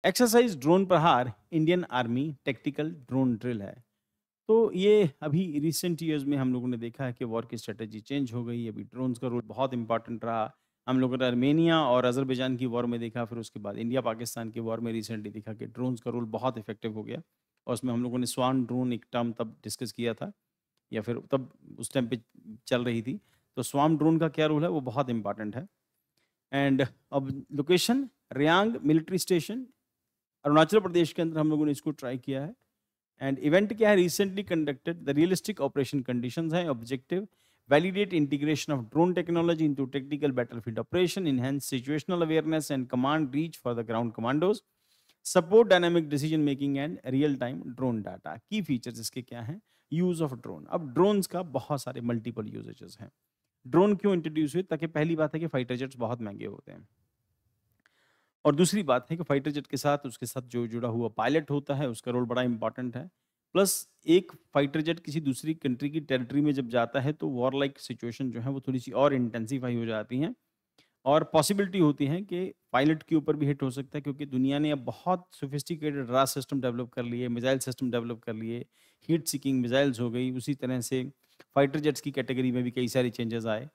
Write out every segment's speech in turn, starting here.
Exercise drone प्रहार Indian army tactical drone drill है। तो ये अभी रिसेंट ईयर्स में हम लोगों ने देखा है कि वॉर की स्ट्रेटजी चेंज हो गई। अभी ड्रोन्स का रोल बहुत इंपॉर्टेंट रहा। हम लोगों ने आर्मेनिया और अज़रबैजान की वॉर में देखा, फिर उसके बाद इंडिया पाकिस्तान की वॉर में रिसेंटली देखा कि ड्रोन्स का रोल बहुत इफेक्टिव हो गया। और उसमें हम लोगों ने स्वान ड्रोन एक टर्म तब डिस्कस किया था, या फिर तब उस टाइम पे चल रही थी। तो स्वाम ड्रोन का क्या रोल है वो बहुत इंपॉर्टेंट है। एंड अब location Riang military station Arunachal Pradesh के अंदर हम लोगों ने इसको ट्राई किया है। एंड इवेंट क्या है, recently conducted the realistic operation conditions है। Objective validate integration of drone technology into technical battlefield operation, enhance situational awareness and command reach for the ground commandos, support dynamic decision making and real time drone data. Key features इसके क्या हैं? Use of drone. अब drones का बहुत सारे multiple usages हैं। Drone क्यों introduce हुए? ताकि पहली बात है कि फाइटर जेट्स बहुत महंगे होते हैं, और दूसरी बात है कि फाइटर जेट के साथ उसके साथ जो जुड़ा हुआ पायलट होता है उसका रोल बड़ा इंपॉर्टेंट है। प्लस एक फाइटर जेट किसी दूसरी कंट्री की टेरिटरी में जब जाता है तो वॉर लाइक सिचुएशन जो है वो थोड़ी सी और इंटेंसीफाई हो जाती हैं, और पॉसिबिलिटी होती है कि पायलट के ऊपर भी हिट हो सकता है, क्योंकि दुनिया ने अब बहुत सोफिस्टिकेटेड रास सिस्टम डेवलप कर लिए, मिसाइल सिस्टम डेवलप कर लिए, हीट सीकिंग मिसाइल्स हो गई। उसी तरह से फाइटर जेट्स की कैटेगरी में भी कई सारी चेंजेस आए।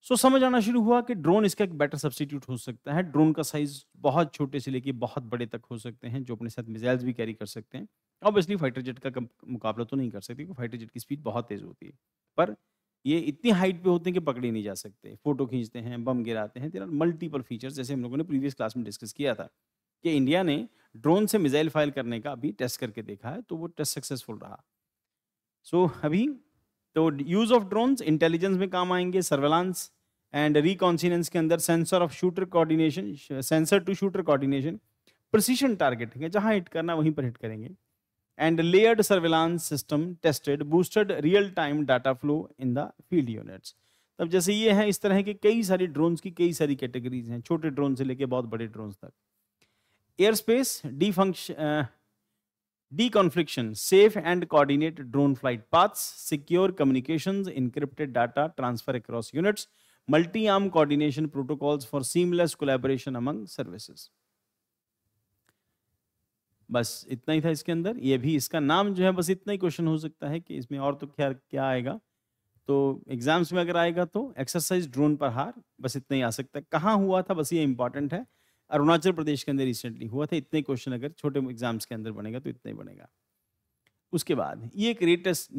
सो समझ आना शुरू हुआ कि ड्रोन इसका एक बेटर सब्स्टिट्यूट हो सकता है। ड्रोन का साइज़ बहुत छोटे से लेके बहुत बड़े तक हो सकते हैं, जो अपने साथ मिसाइल्स भी कैरी कर सकते हैं। ऑब्वियसली फाइटर जेट का मुकाबला तो नहीं कर सकते, क्योंकि फाइटर जेट की स्पीड बहुत तेज़ होती है। पर ये इतनी हाइट पे होते हैं कि पकड़े नहीं जा सकते। फ़ोटो खींचते हैं, बम गिराते हैं। देयर आर मल्टीपल फीचर्स, जैसे हम लोगों ने प्रीवियस क्लास में डिस्कस किया था कि इंडिया ने ड्रोन से मिसाइल फायर करने का अभी टेस्ट करके देखा है, तो वो टेस्ट सक्सेसफुल रहा। सो अभी तो यूज़ ऑफ ड्रोन्स इंटेलिजेंस में काम आएँगे, सर्वेलांस एंड रिकॉन्सिनेंस के अंदर sensor of shooter coordination, sensor to shooter coordination, precision targeting है, जहाँ हिट करना वहीं पर हिट करेंगे। And layered surveillance system tested boosted real time data flow in the field units. तब जैसे ये है, इस तरह के कई सारी ड्रोन्स की कई सारी कैटेगरीज हैं, छोटे ड्रोन से लेके बहुत बड़े ड्रोन्स तक। Air space dysfunction Deconfliction, safe and coordinate drone flight paths, secure communications, encrypted data transfer across units, multi-arm coordination protocols for seamless collaboration among services. बस इतना ही था इसके अंदर। ये भी इसका नाम जो है, बस इतना ही क्वेश्चन हो सकता है कि इसमें और तो क्या क्या आएगा। तो एग्जाम्स में अगर आएगा तो एक्सरसाइज ड्रोन प्रहार, बस इतना ही आ सकता है। कहाँ हुआ था, बस ये इंपॉर्टेंट है। अरुणाचल प्रदेश के अंदर रिसेंटली हुआ था। इतने क्वेश्चन अगर छोटे एग्जाम्स के अंदर बनेगा तो इतना ही बनेगा। उसके बाद ये एक लेटेस्ट